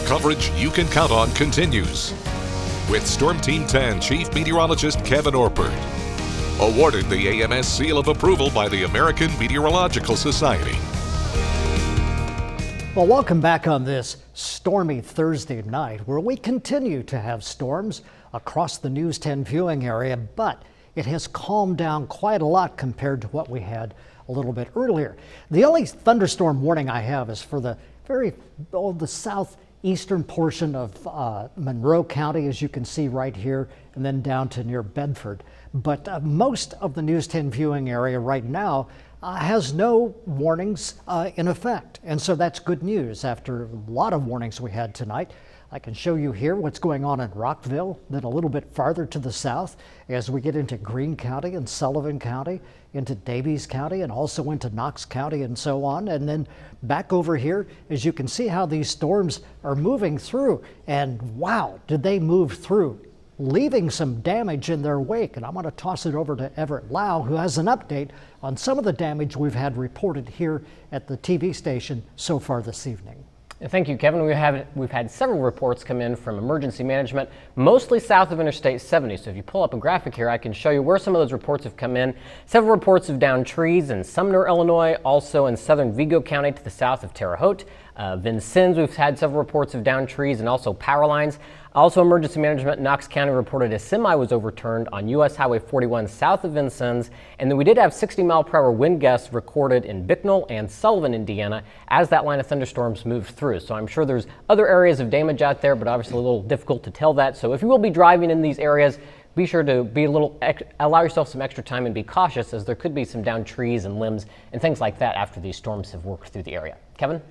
Coverage you can count on continues. With Storm Team 10 Chief Meteorologist Kevin Orpert. Awarded the AMS seal of approval by the American Meteorological Society. Well, welcome back on this stormy Thursday night where we continue to have storms across the News 10 viewing area, but it has calmed down quite a lot compared to what we had a little bit earlier. The only thunderstorm warning I have is for the the southeastern portion of Monroe County, as you can see right here, and then down to near Bedford. But most of the News 10 viewing area right now has no warnings in effect. And so that's good news after a lot of warnings we had tonight. I can show you here what's going on in Rockville, then a little bit farther to the south as we get into Greene County and Sullivan County, into Davies County, and also into Knox County and so on. And then back over here, as you can see how these storms are moving through. And wow, did they move through, leaving some damage in their wake. And I'm going to toss it over to Everett Lau, who has an update on some of the damage we've had reported here at the TV station so far this evening. Thank you, Kevin. We've had several reports come in from emergency management, mostly south of Interstate 70. So if you pull up a graphic here, I can show you where some of those reports have come in. Several reports of downed trees in Sumner, Illinois, also in southern Vigo County to the south of Terre Haute. Vincennes, we've had several reports of downed trees and also power lines. Also, emergency management in Knox County reported a semi was overturned on U.S. Highway 41 south of Vincennes. And then we did have 60-mile-per-hour wind gusts recorded in Bicknell and Sullivan, Indiana, as that line of thunderstorms moved through. So I'm sure there's other areas of damage out there, but obviously a little difficult to tell that. So if you will be driving in these areas, be sure to allow yourself some extra time and be cautious, as there could be some downed trees and limbs and things like that after these storms have worked through the area. Kevin?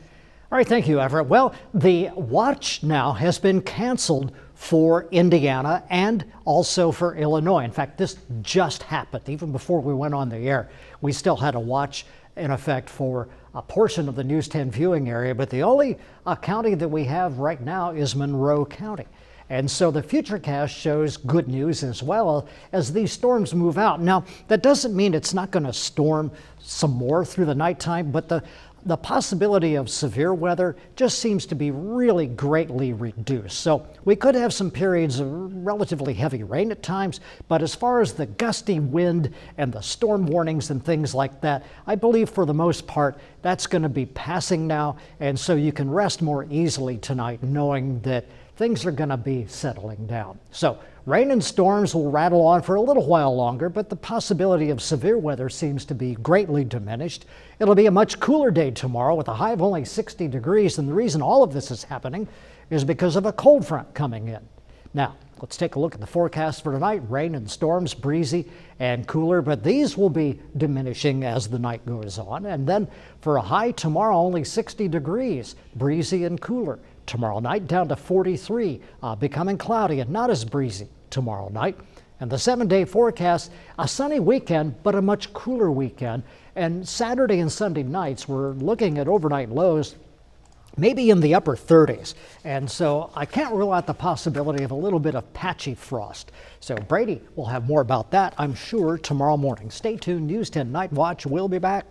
All right, thank you, Everett. Well, the watch now has been canceled for Indiana and also for Illinois. In fact, this just happened even before we went on the air. We still had a watch in effect for a portion of the News 10 viewing area, but the only county that we have right now is Monroe County. And so the Futurecast shows good news as well as these storms move out. Now, that doesn't mean it's not going to storm some more through the nighttime, but the possibility of severe weather just seems to be really greatly reduced. So we could have some periods of relatively heavy rain at times, but as far as the gusty wind and the storm warnings and things like that, I believe for the most part that's going to be passing now, and so you can rest more easily tonight knowing that things are going to be settling down. So rain and storms will rattle on for a little while longer, but the possibility of severe weather seems to be greatly diminished. It'll be a much cooler day tomorrow with a high of only 60 degrees, and the reason all of this is happening is because of a cold front coming in. Now, let's take a look at the forecast for tonight. Rain and storms, breezy and cooler, but these will be diminishing as the night goes on. And then for a high tomorrow, only 60 degrees, breezy and cooler. Tomorrow night down to 43, becoming cloudy and not as breezy tomorrow night. And the 7-day forecast, a sunny weekend, but a much cooler weekend. And Saturday and Sunday nights, we're looking at overnight lows maybe in the upper 30s. And so I can't rule out the possibility of a little bit of patchy frost. So Brady will have more about that, I'm sure, tomorrow morning. Stay tuned. News 10 Night Watch will be back.